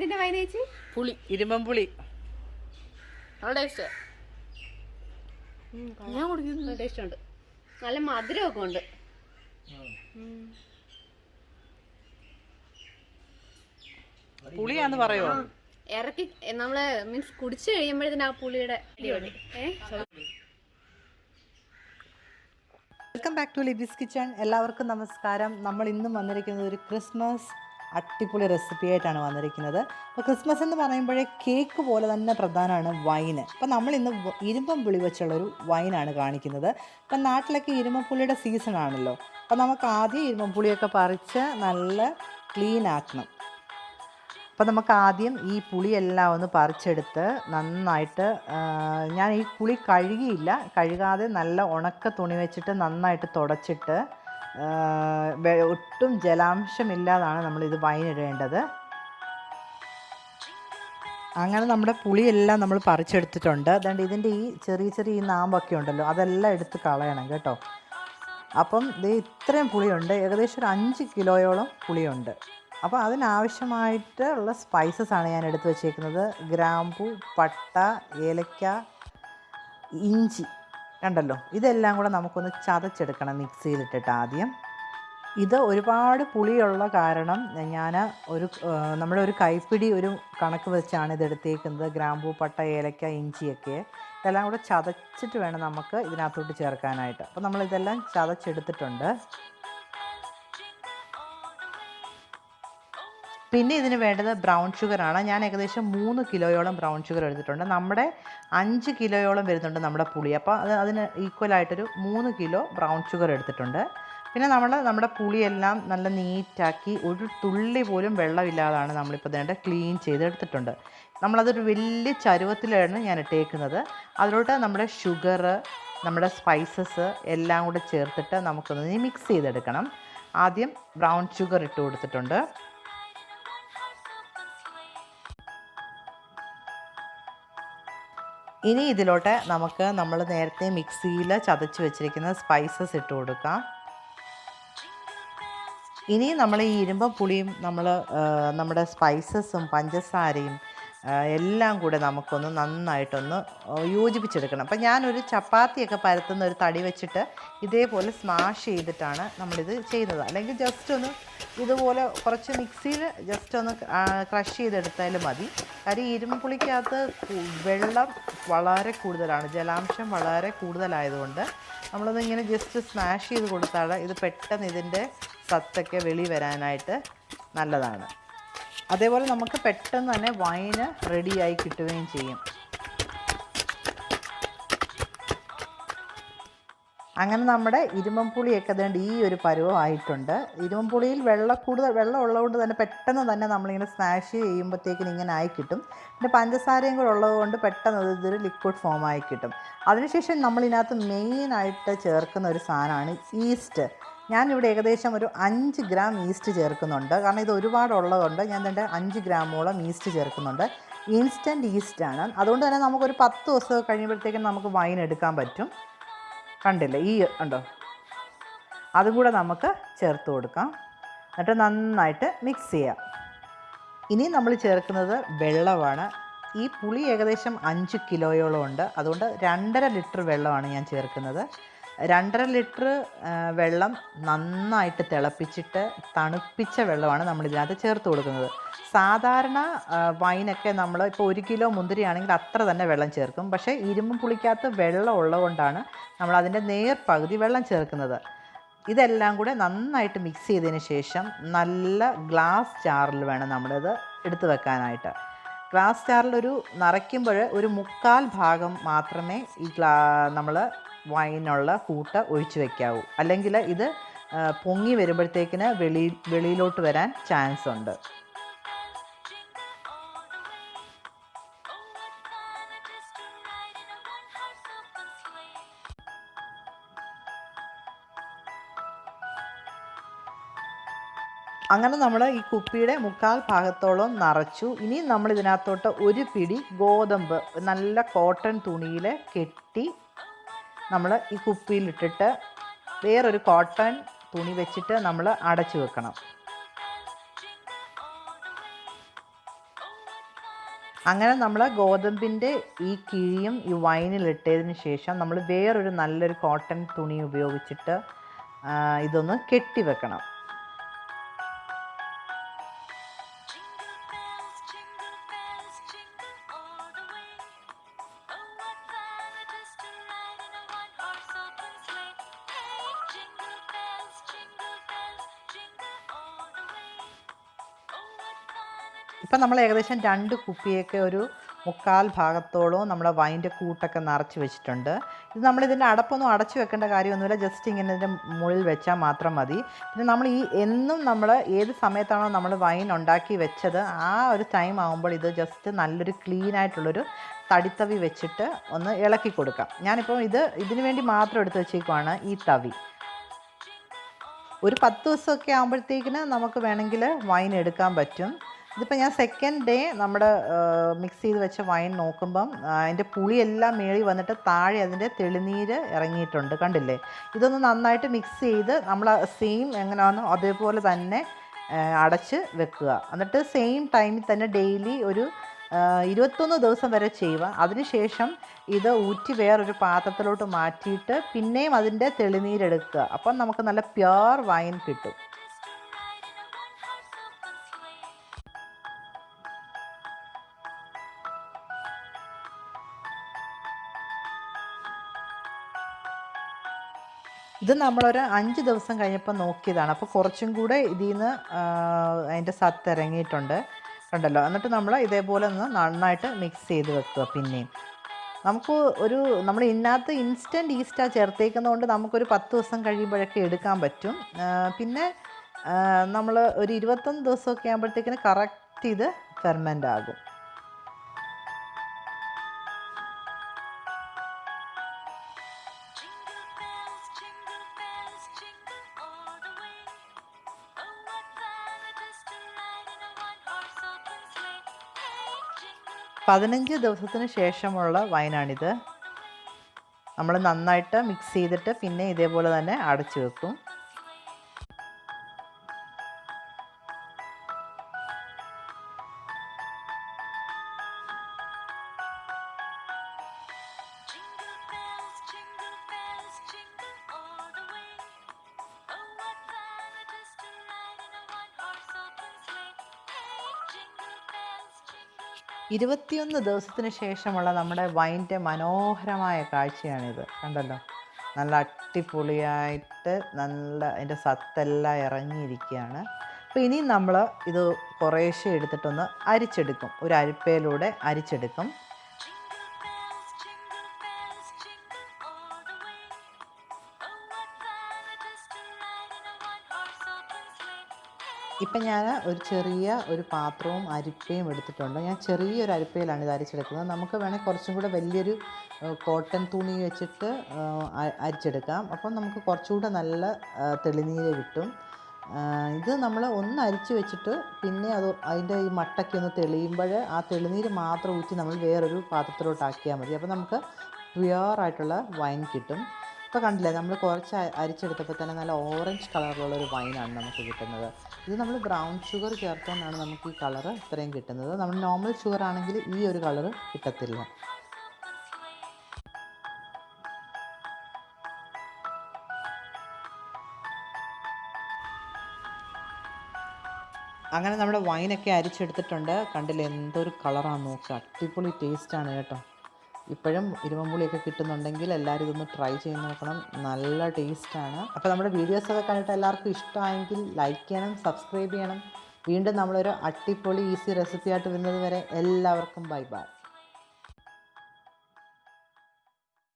എന്തിന്റെ വൈൻ ചേച്ചി? പുളി, ഇരുമ്പം പുളി. നല്ല ടേസ്റ്റ്. ഞാൻ കുടിക്കുന്നു. ടേസ്റ്റ് ഉണ്ട്, നല്ല മധുരമൊക്കെ ഉണ്ട്. പുളിയാന്ന് പറയുമോ? ഇറക്കി നമ്മള് മീൻസ് കുടിച്ചു കഴിയുമ്പോഴത്തേന് ആ പുളിയുടെ വെൽക്കം ബാക്ക് ടു ലിബിസ് കിച്ചൺ. എല്ലാവർക്കും നമസ്കാരം. നമ്മൾ ഇന്നും വന്നിരിക്കുന്നത് ഒരു ക്രിസ്മസ് അടിപൊളി റെസിപ്പി ആയിട്ടാണ് വന്നിരിക്കുന്നത്. അപ്പോൾ ക്രിസ്മസ് എന്ന് പറയുമ്പോഴേ കേക്ക് പോലെ തന്നെ പ്രധാനമാണ് വൈന്. അപ്പോൾ നമ്മൾ ഇന്ന് ഇരുമ്പം പുളി വെച്ചുള്ളൊരു വൈനാണ് കാണിക്കുന്നത്. ഇപ്പം നാട്ടിലൊക്കെ ഇരുമ്പം പുളിയുടെ സീസൺ ആണല്ലോ. അപ്പോൾ നമുക്ക് ആദ്യം ഇരുമ്പം പുളിയൊക്കെ പറിച്ച് നല്ല ക്ലീൻ ആക്കണം. അപ്പോൾ നമുക്ക് ആദ്യം ഈ പുളിയെല്ലാം ഒന്ന് പറിച്ചെടുത്ത് നന്നായിട്ട്, ഞാൻ ഈ പുളി കഴുകിയില്ല, കഴുകാതെ നല്ല ഉണക്ക തുണി വെച്ചിട്ട് നന്നായിട്ട് തുടച്ചിട്ട് ഒട്ടും ജലാംശമില്ലാതാണ് നമ്മളിത് വൈനിടേണ്ടത്. അങ്ങനെ നമ്മുടെ പുളിയെല്ലാം നമ്മൾ പറിച്ചെടുത്തിട്ടുണ്ട്. അതുകൊണ്ട് ഇതിൻ്റെ ഈ ചെറിയ ചെറിയ ഈ നാമ്പൊക്കെ ഉണ്ടല്ലോ, അതെല്ലാം എടുത്ത് കളയണം കേട്ടോ. അപ്പം ഇത് ഇത്രയും പുളിയുണ്ട്, ഏകദേശം ഒരു 5 കിലോയോളം പുളിയുണ്ട്. അപ്പോൾ അതിനാവശ്യമായിട്ടുള്ള സ്പൈസസാണ് ഞാൻ എടുത്ത് വെച്ചേക്കുന്നത്. ഗ്രാമ്പൂ, പട്ട, ഏലക്ക, ഇഞ്ചി കണ്ടല്ലോ, ഇതെല്ലാം കൂടെ നമുക്കൊന്ന് ചതച്ചെടുക്കണം മിക്സിയിലിട്ടിട്ട് ആദ്യം. ഇത് ഒരുപാട് പുളിയുള്ള കാരണം ഞാൻ നമ്മുടെ ഒരു കൈപ്പിടി ഒരു കണക്ക് വെച്ചാണ് ഇതെടുത്തേക്കുന്നത്. ഗ്രാമ്പൂ, പട്ട, ഏലക്ക, ഇഞ്ചിയൊക്കെ ഇതെല്ലാം കൂടെ ചതച്ചിട്ട് വേണം നമുക്ക് ഇതിനകത്തോട്ട് ചേർക്കാനായിട്ട്. അപ്പോൾ നമ്മളിതെല്ലാം ചതച്ചെടുത്തിട്ടുണ്ട്. പിന്നെ ഇതിന് വേണ്ടത് ബ്രൗൺ ഷുഗറാണ്. ഞാൻ ഏകദേശം 3 കിലോയോളം ബ്രൗൺ ഷുഗർ എടുത്തിട്ടുണ്ട്. നമ്മുടെ 5 കിലോയോളം വരുന്നുണ്ട് നമ്മുടെ പുളി. അപ്പോൾ അതിന് ഈക്വലായിട്ടൊരു 3 കിലോ ബ്രൗൺ ഷുഗർ എടുത്തിട്ടുണ്ട്. പിന്നെ നമ്മുടെ പുളിയെല്ലാം നല്ല നീറ്റാക്കി ഒരു തുള്ളി പോലും വെള്ളമില്ലാതാണ് നമ്മളിപ്പോൾ ഇതിൻ്റെ ക്ലീൻ ചെയ്തെടുത്തിട്ടുണ്ട്. നമ്മളതൊരു വലിയ ചരുവത്തിലാണ് ഞാൻ ഇട്ടേക്കുന്നത്. അതിലോട്ട് നമ്മുടെ ഷുഗർ, നമ്മുടെ സ്പൈസസ് എല്ലാം കൂടെ ചേർത്തിട്ട് നമുക്കൊന്ന് മിക്സ് ചെയ്തെടുക്കണം. ആദ്യം ബ്രൗൺ ഷുഗർ ഇട്ട് കൊടുത്തിട്ടുണ്ട്. ഇനി ഇതിലോട്ട് നമുക്ക് നമ്മൾ നേരത്തെ മിക്സിയിൽ ചതച്ച് വെച്ചിരിക്കുന്ന സ്പൈസസ് ഇട്ട് കൊടുക്കാം. ഇനി നമ്മൾ ഈ ഇരുമ്പം പുളിയും നമ്മുടെ സ്പൈസസും പഞ്ചസാരയും എല്ലാം കൂടെ നമുക്കൊന്ന് നന്നായിട്ടൊന്ന് യോജിപ്പിച്ചെടുക്കണം. അപ്പം ഞാനൊരു ചപ്പാത്തിയൊക്കെ പരത്തുന്ന ഒരു തടി വെച്ചിട്ട് ഇതേപോലെ സ്മാഷ് ചെയ്തിട്ടാണ് നമ്മളിത് ചെയ്യുന്നത്. അല്ലെങ്കിൽ ജസ്റ്റ് ഒന്ന് ഇതുപോലെ കുറച്ച് മിക്സിയിൽ ജസ്റ്റ് ഒന്ന് ക്രഷ് ചെയ്തെടുത്താലും മതി. കാര്യം ഇരുമ്പ് പുളിക്കകത്ത് വെള്ളം വളരെ കൂടുതലാണ്, ജലാംശം വളരെ കൂടുതലായതുകൊണ്ട് നമ്മളത് ഇങ്ങനെ ജസ്റ്റ് സ്മാഷ് ചെയ്ത് കൊടുത്താൽ ഇത് പെട്ടെന്ന് ഇതിൻ്റെ സത്തൊക്കെ വെളി വരാനായിട്ട് നല്ലതാണ്. അതേപോലെ നമുക്ക് പെട്ടെന്ന് തന്നെ വൈന് റെഡിയായി കിട്ടുകയും ചെയ്യും. അങ്ങനെ നമ്മുടെ ഇരുമ്പം പുളിയൊക്കെ അതുകൊണ്ട് ഈ ഒരു പരുവമായിട്ടുണ്ട്. ഇരുമ്പം പുളിയിൽ വെള്ളം ഉള്ളതുകൊണ്ട് തന്നെ പെട്ടെന്ന് തന്നെ നമ്മളിങ്ങനെ സ്മാഷ് ചെയ്യുമ്പോഴത്തേക്കിന് ഇങ്ങനെ ആയി കിട്ടും. പിന്നെ പഞ്ചസാരയും കൂടെ ഉള്ളതുകൊണ്ട് പെട്ടെന്ന് ഇതൊരു ലിക്വിഡ് ഫോമായി കിട്ടും. അതിനുശേഷം നമ്മളിതിനകത്ത് മെയിനായിട്ട് ചേർക്കുന്ന ഒരു സാധനമാണ് ഈസ്റ്റ്. ഞാനിവിടെ ഏകദേശം ഒരു 5 ഗ്രാം ഈസ്റ്റ് ചേർക്കുന്നുണ്ട്. കാരണം ഇത് ഒരുപാടുള്ളതുകൊണ്ട് ഞാൻ ഇതിൻ്റെ 5 ഗ്രാമോളം ഈസ്റ്റ് ചേർക്കുന്നുണ്ട്. ഇൻസ്റ്റൻറ്റ് ഈസ്റ്റാണ്. അതുകൊണ്ട് തന്നെ നമുക്കൊരു 10 ദിവസം കഴിയുമ്പോഴത്തേക്കും നമുക്ക് വൈൻ എടുക്കാൻ പറ്റും. കണ്ടില്ലേ, ഈ ഉണ്ടോ, അതും കൂടെ നമുക്ക് ചേർത്ത് കൊടുക്കാം. എന്നിട്ട് നന്നായിട്ട് മിക്സ് ചെയ്യാം. ഇനി നമ്മൾ ചേർക്കുന്നത് വെള്ളമാണ്. ഈ പുളി ഏകദേശം 5 കിലോയോളം ഉണ്ട്. അതുകൊണ്ട് 2.5 ലിറ്റർ വെള്ളമാണ് ഞാൻ ചേർക്കുന്നത്. 2.5 ലിറ്റർ വെള്ളം നന്നായിട്ട് തിളപ്പിച്ചിട്ട് തണുപ്പിച്ച വെള്ളമാണ് നമ്മളിതിനകത്ത് ചേർത്ത് കൊടുക്കുന്നത്. സാധാരണ വൈനൊക്കെ നമ്മൾ ഇപ്പോൾ 1 കിലോ മുന്തിരിയാണെങ്കിൽ അത്ര തന്നെ വെള്ളം ചേർക്കും. പക്ഷേ ഇരുമ്പ് പുളിക്കകത്ത് വെള്ളം ഉള്ളതുകൊണ്ടാണ് നമ്മളതിൻ്റെ നേർപകുതി വെള്ളം ചേർക്കുന്നത്. ഇതെല്ലാം കൂടെ നന്നായിട്ട് മിക്സ് ചെയ്തതിന് ശേഷം നല്ല ഗ്ലാസ് ജാറിൽ വേണം നമ്മളിത് എടുത്ത് വെക്കാനായിട്ട്. ഗ്ലാസ് ജാറിൽ നിറയ്ക്കുമ്പോൾ ഒരു 1/4 ഭാഗം മാത്രമേ ഈ നമ്മൾ വൈനുള്ള കൂട്ട് ഒഴിച്ച് വയ്ക്കാവൂ. അല്ലെങ്കിൽ ഇത് പൊങ്ങി വരുമ്പോഴത്തേക്കിന് വെളിയിലോട്ട് വരാൻ ചാൻസ് ഉണ്ട്. അങ്ങനെ നമ്മൾ ഈ കുപ്പിയുടെ 1/4 ഭാഗത്തോളം നിറച്ചു. ഇനി നമ്മൾ ഇതിനകത്തോട്ട് ഒരു പിടി ഗോതമ്പ് നല്ല കോട്ടൺ തുണിയിൽ കെട്ടി നമ്മൾ ഈ കുപ്പിയിലിട്ടിട്ട് വേറൊരു കോട്ടൺ തുണി വെച്ചിട്ട് നമ്മൾ അടച്ചു വെക്കണം. അങ്ങനെ നമ്മൾ ഗോതമ്പിൻ്റെ ഈ കിഴിയും ഈ വൈനിലിട്ടതിന് ശേഷം നമ്മൾ വേറൊരു നല്ലൊരു കോട്ടൺ തുണി ഉപയോഗിച്ചിട്ട് ഇതൊന്ന് കെട്ടിവെക്കണം. ഇപ്പം നമ്മൾ ഏകദേശം 2 കുപ്പിയൊക്കെ ഒരു 3/4 ഭാഗത്തോളവും നമ്മുടെ വൈൻ്റെ കൂട്ടൊക്കെ നിറച്ച് വെച്ചിട്ടുണ്ട്. ഇത് നമ്മളിതിൻ്റെ അടപ്പൊന്നും അടച്ചു വെക്കേണ്ട കാര്യമൊന്നുമില്ല, ജസ്റ്റ് ഇങ്ങനെ ഇതിൻ്റെ മുകളിൽ വെച്ചാൽ മാത്രം മതി. പിന്നെ നമ്മൾ എന്നും നമ്മൾ ഏത് സമയത്താണോ നമ്മൾ വൈൻ ഉണ്ടാക്കി വെച്ചത് ആ ഒരു ടൈം ആകുമ്പോൾ ഇത് ജസ്റ്റ് നല്ലൊരു ക്ലീനായിട്ടുള്ളൊരു തടിത്തവി വെച്ചിട്ട് ഒന്ന് ഇളക്കി കൊടുക്കാം. ഞാനിപ്പോൾ ഇതിന് വേണ്ടി മാത്രം എടുത്ത് വെച്ചേക്കുവാണ് ഈ തവി. ഒരു 10 ദിവസമൊക്കെ ആകുമ്പോഴത്തേക്കിന് നമുക്ക് വേണമെങ്കിൽ വൈൻ എടുക്കാൻ പറ്റും. ഇതിപ്പോൾ ഞാൻ സെക്കൻഡ് ഡേ നമ്മുടെ മിക്സ് ചെയ്ത് വെച്ച വൈൻ നോക്കുമ്പം അതിൻ്റെ പുളിയെല്ലാം മേളി വന്നിട്ട് താഴെ അതിൻ്റെ തെളിനീര് ഇറങ്ങിയിട്ടുണ്ട്, കണ്ടില്ലേ? ഇതൊന്ന് നന്നായിട്ട് മിക്സ് ചെയ്ത് നമ്മൾ സെയിം എങ്ങനെയാണോ അതേപോലെ തന്നെ അടച്ച് വെക്കുക. എന്നിട്ട് സെയിം ടൈമിൽ തന്നെ ഡെയിലി ഒരു 21 ദിവസം വരെ ചെയ്യുക. അതിനുശേഷം ഇത് ഊറ്റി വേറൊരു പാത്രത്തിലോട്ട് മാറ്റിയിട്ട് പിന്നെയും അതിൻ്റെ തെളിനീരെടുക്കുക. അപ്പം നമുക്ക് നല്ല പ്യുവർ വൈൻ കിട്ടും. ഇത് നമ്മളൊരു 5 ദിവസം കഴിഞ്ഞപ്പോൾ നോക്കിയതാണ്. അപ്പോൾ കുറച്ചും കൂടെ ഇതിൽ നിന്ന് അതിൻ്റെ സത്ത് ഇറങ്ങിയിട്ടുണ്ട്, കണ്ടല്ലോ. എന്നിട്ട് നമ്മൾ ഇതേപോലെ ഒന്ന് നന്നായിട്ട് മിക്സ് ചെയ്ത് വെക്കുക. പിന്നെയും നമുക്ക് നമ്മൾ ഇതിനകത്ത് ഇൻസ്റ്റൻറ്റ് ഈസ്റ്റാണ് ചേർത്തേക്കുന്നതുകൊണ്ട് നമുക്കൊരു 10 ദിവസം കഴിയുമ്പോഴൊക്കെ എടുക്കാൻ പറ്റും. പിന്നെ നമ്മൾ ഒരു 21 ദിവസമൊക്കെ ആകുമ്പോഴത്തേക്കിന് കറക്റ്റ് ഇത് ഫെർമെൻ്റ് ആകും. പതിനഞ്ച് ദിവസത്തിന് ശേഷമുള്ള വൈനാണിത്. നമ്മൾ നന്നായിട്ട് മിക്സ് ചെയ്തിട്ട് പിന്നെ ഇതേപോലെ തന്നെ അടച്ചു വെക്കും. ഇരുപത്തിയൊന്ന് ദിവസത്തിന് ശേഷമുള്ള നമ്മുടെ വൈൻ്റെ മനോഹരമായ കാഴ്ചയാണിത്, കണ്ടല്ലോ. നല്ല അടിപൊളിയായിട്ട് നല്ല അതിൻ്റെ സത്തെല്ലാം ഇറങ്ങിയിരിക്കുകയാണ്. അപ്പോൾ ഇനി നമ്മൾ ഇത് കുറേശ്ശെ എടുത്തിട്ടൊന്ന് അരിച്ചെടുക്കും. ഒരു അരിപ്പയിലൂടെ അരിച്ചെടുക്കും. ഇപ്പം ഞാൻ ഒരു ചെറിയ ഒരു പാത്രവും അരിപ്പയും എടുത്തിട്ടുണ്ട്. ഞാൻ ചെറിയൊരു അരിപ്പയിലാണ് ഇത് അരിച്ചെടുക്കുന്നത്. നമുക്ക് വേണമെങ്കിൽ കുറച്ചും കൂടെ വലിയൊരു കോട്ടൺ തുണി വെച്ചിട്ട് അരിച്ചെടുക്കാം. അപ്പം നമുക്ക് കുറച്ചുകൂടെ നല്ല തെളിനീര് കിട്ടും. ഇത് നമ്മൾ ഒന്ന് അരിച്ച് വെച്ചിട്ട് പിന്നെ അതിൻ്റെ ഈ മട്ടയ്ക്ക് ഒന്ന് തെളിയുമ്പോൾ ആ തെളിനീര് മാത്രം ഊറ്റി നമ്മൾ വേറൊരു പാത്രത്തിലോട്ടാക്കിയാൽ മതി. അപ്പോൾ നമുക്ക് പ്യുവറായിട്ടുള്ള വൈൻ കിട്ടും. ഇപ്പോൾ കണ്ടില്ലേ, നമ്മൾ കുറച്ച് അരിച്ചെടുത്തപ്പോൾ തന്നെ നല്ല ഓറഞ്ച് കളറിലുള്ളൊരു വൈനാണ് നമുക്ക് കിട്ടുന്നത്. ഇത് നമ്മൾ ബ്രൗൺ ഷുഗർ ചേർത്തുകൊണ്ടാണ് നമുക്ക് ഈ കളറ് ഇത്രയും കിട്ടുന്നത്. നമ്മൾ നോർമൽ ഷുഗർ ആണെങ്കിൽ ഈ ഒരു കളറ് കിട്ടത്തില്ല. അങ്ങനെ നമ്മുടെ വൈനൊക്കെ അരിച്ചെടുത്തിട്ടുണ്ട്. കണ്ടില്ലേ എന്തൊരു കളറാണ് നോക്കുക, അടിപൊളി ടേസ്റ്റാണ് കേട്ടോ. ഇപ്പോഴും ഇരുമ്പുളിയൊക്കെ കിട്ടുന്നുണ്ടെങ്കിൽ എല്ലാവരും ഇതൊന്ന് ട്രൈ ചെയ്ത് നോക്കണം, നല്ല ടേസ്റ്റാണ്. അപ്പോൾ നമ്മുടെ വീഡിയോസൊക്കെ കണ്ടിട്ട് എല്ലാവർക്കും ഇഷ്ടമായെങ്കിൽ ലൈക്ക് ചെയ്യണം, സബ്സ്ക്രൈബ് ചെയ്യണം. വീണ്ടും നമ്മളൊരു അടിപൊളി ഈസി റെസിപ്പി ആയിട്ട് വരുന്നത് വരെ എല്ലാവർക്കും ബൈ ബൈ.